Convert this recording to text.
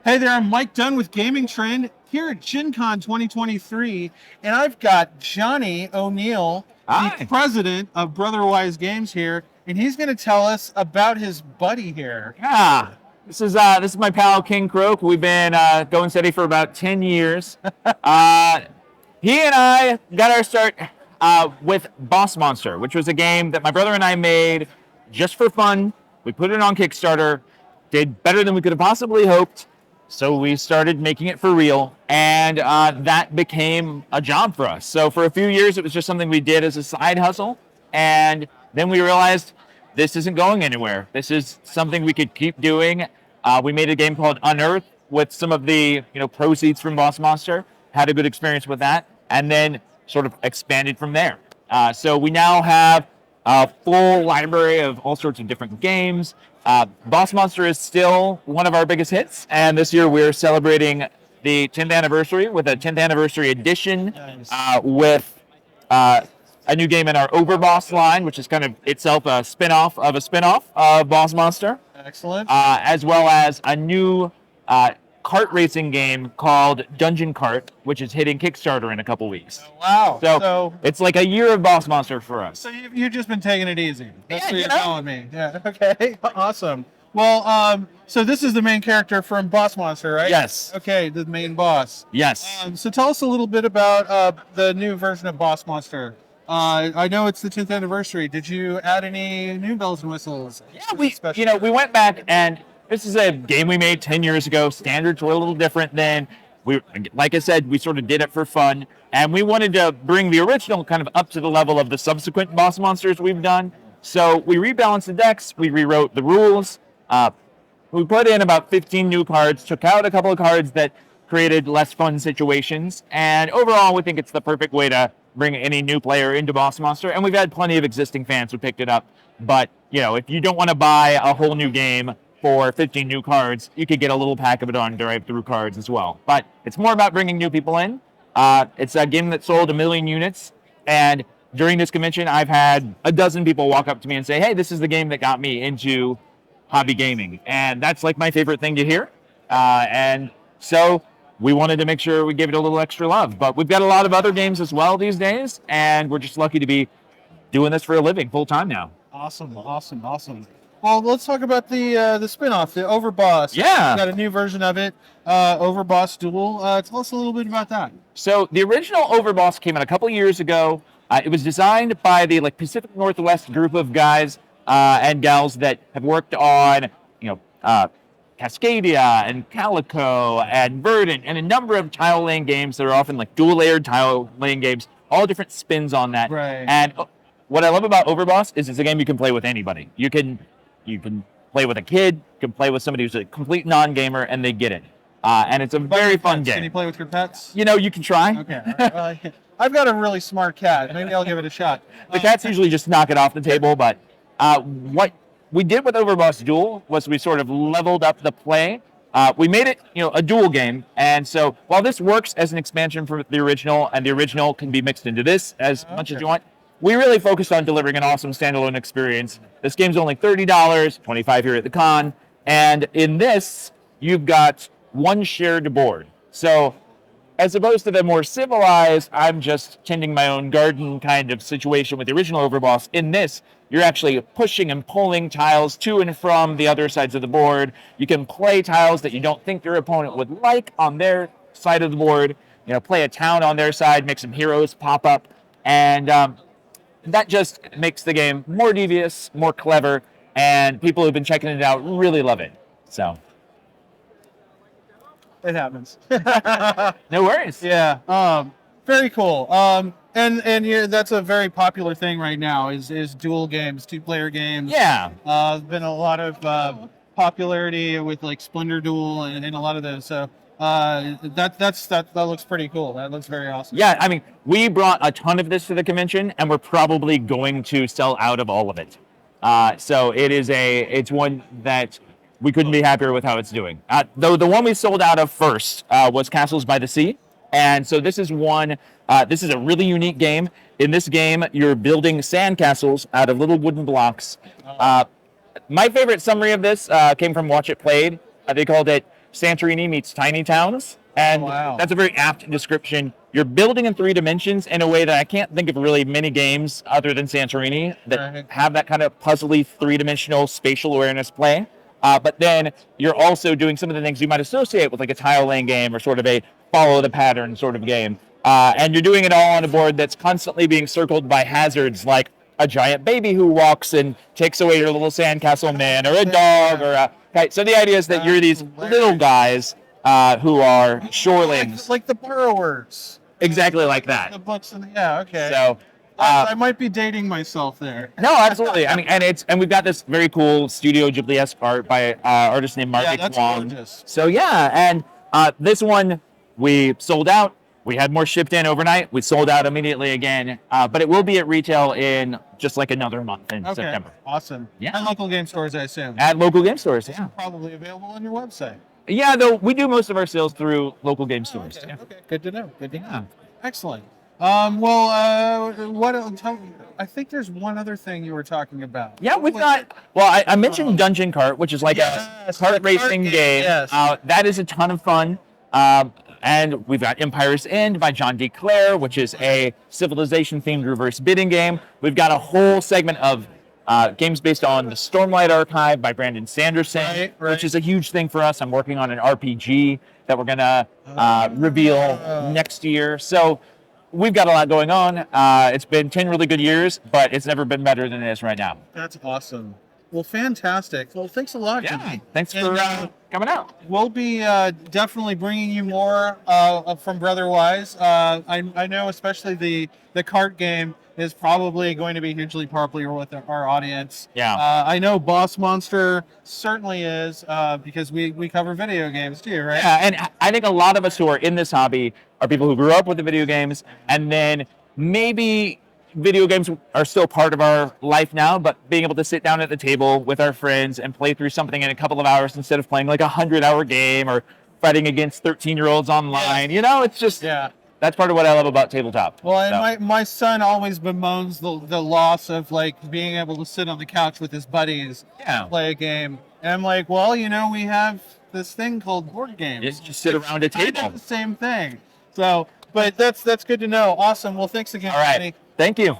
Hey there, I'm Mike Dunn with Gaming Trend here at Gen Con 2023, and I've got Johnny O'Neill, Hi. the president of Brotherwise Games here, and he's going to tell us about his buddy here. Yeah, this is my pal King Croak. We've been going steady for about 10 years. He and I got our start with Boss Monster, which was a game that my brother and I made just for fun. We put it on Kickstarter, did better than we could have possibly hoped, so we started making it for real, and that became a job for us. So for a few years, it was just something we did as a side hustle, and then we realized this isn't going anywhere. This is something we could keep doing. We made a game called Unearth with some of the proceeds from Boss Monster. Had a good experience with that, and then sort of expanded from there. So we now have a full library of all sorts of different games. Boss Monster is still one of our biggest hits, and this year we're celebrating the 10th anniversary with a 10th anniversary edition with a new game in our Overboss line, which is kind of itself a spin-off of a spin-off of Boss Monster. Excellent. As well as a new kart racing game called Dungeon Kart, which is hitting Kickstarter in a couple weeks. Wow. So it's like a year of Boss Monster for us. So you've just been taking it easy. That's Yeah, what you you're know. telling me. Yeah. Okay. Awesome. Well, so this is the main character from Boss Monster, right? Yes. Okay, the main boss. Yes. So tell us a little bit about the new version of Boss Monster. I know it's the 10th anniversary. Did you add any new bells and whistles? Yeah, we went back, and this is a game we made 10 years ago. Standards were a little different then. Like I said, we sort of did it for fun, and we wanted to bring the original kind of up to the level of the subsequent Boss Monsters we've done. So we rebalanced the decks, we rewrote the rules, we put in about 15 new cards, took out a couple of cards that created less fun situations, and overall we think it's the perfect way to bring any new player into Boss Monster. And we've had plenty of existing fans who picked it up, but if you don't want to buy a whole new game for 15 new cards, you could get a little pack of it on drive-through cards as well. But it's more about bringing new people in. It's a game that sold 1 million units, and during this convention, I've had a dozen people walk up to me and say, hey, this is the game that got me into hobby gaming. And that's like my favorite thing to hear. And so we wanted to make sure we gave it a little extra love. But we've got a lot of other games as well these days, and we're just lucky to be doing this for a living full time now. Awesome. Well, let's talk about the spin-off, the Overboss. Yeah. You got a new version of it, Overboss Duel. Tell us a little bit about that. So the original Overboss came out a couple years ago. It was designed by the Pacific Northwest group of guys and gals that have worked on, Cascadia and Calico and Verdant and a number of tile laying games that are often dual-layered tile laying games, all different spins on that. Right. And what I love about Overboss is it's a game you can play with anybody. You can play with a kid, you can play with somebody who's a complete non-gamer, and they get it. And it's a very fun game. Can you play with your pets? You can try. Okay. All right. I've got a really smart cat. Maybe I'll give it a shot. The cats usually just knock it off the table, but what we did with Overboss Duel was we sort of leveled up the play. We made it, a dual game, and so while this works as an expansion for the original, and the original can be mixed into this as much as you want, we really focused on delivering an awesome standalone experience. This game's only $30, $25 here at the con, and in this, you've got one shared board. So as opposed to the more civilized, I'm just tending my own garden kind of situation with the original Overboss, in this, you're actually pushing and pulling tiles to and from the other sides of the board. You can play tiles that you don't think your opponent would like on their side of the board. Play a town on their side, make some heroes pop up, and that just makes the game more devious, more clever, and people who've been checking it out really love it. So It happens. no worries. Yeah. Very cool. And that's a very popular thing right now is dual games, two-player games. Yeah. There's been a lot of popularity with Splendor Duel and a lot of those. So that looks pretty cool. That looks very awesome. Yeah, I mean, we brought a ton of this to the convention, and we're probably going to sell out of all of it. So it's one that we couldn't be happier with how it's doing. Though the one we sold out of first was Castles by the Sea. And so this is this is a really unique game. In this game, you're building sandcastles out of little wooden blocks. My favorite summary of this came from Watch It Played. They called it Santorini meets Tiny Towns. And Wow. that's a very apt description. You're building in 3 dimensions in a way that I can't think of really many games other than Santorini that Right. have that kind of puzzly 3 dimensional spatial awareness play. But then you're also doing some of the things you might associate with like a tile laying game or sort of a follow the pattern sort of game. And you're doing it all on a board that's constantly being circled by hazards like a giant baby who walks and takes away your little sandcastle man, or a dog, or a kite. So the idea is that you're these little guys who are shorelings, Like the burrowers. exactly like The that. books and yeah, okay. So I might be dating myself there. no, absolutely. I mean, and we've got this very cool Studio Ghibli-esque art by artist named Mark Yeah, that's Wong. gorgeous. So yeah, and this one we sold out. We had more shipped in overnight. We sold out immediately again, but it will be at retail in just like another month in Okay, September. awesome. Yeah. And local game stores, I assume. At local game stores, yeah. Probably available on your website. Yeah, though we do most of our sales through local game stores. Okay, Yeah. okay, good to know. Good to know. Yeah. Excellent. I think there's one other thing you were talking about. Yeah, What we've was got. it? Well, I mentioned Dungeon Kart, which is like Yes, a kart the racing kart game, game. yes. That is a ton of fun. And we've got Empire's End by John D. Clare, which is a civilization-themed reverse bidding game. We've got a whole segment of games based on the Stormlight Archive by Brandon Sanderson, Right. which is a huge thing for us. I'm working on an RPG that we're gonna reveal next year. So we've got a lot going on. It's been 10 really good years, but it's never been better than it is right now. That's awesome. Well, fantastic. Well, thanks a lot. Yeah, Jimmy. thanks And, for coming out. We'll be definitely bringing you more from Brotherwise. I know especially the cart game is probably going to be hugely popular with our audience. Yeah. I know Boss Monster certainly is because we cover video games too, right? Yeah, and I think a lot of us who are in this hobby are people who grew up with the video games, and then maybe video games are still part of our life now, but being able to sit down at the table with our friends and play through something in a couple of hours instead of playing like a 100-hour game or fighting against 13-year-olds online. You know, it's just, Yeah. that's part of what I love about tabletop. Well, and So, my son always bemoans the loss of like being able to sit on the couch with his buddies, Yeah. play a game. And I'm like, well, we have this thing called board games. just sit around a Kind table. of the same thing. So, but that's good to know. Awesome. Well, thanks again, All right. Kenny. Thank you.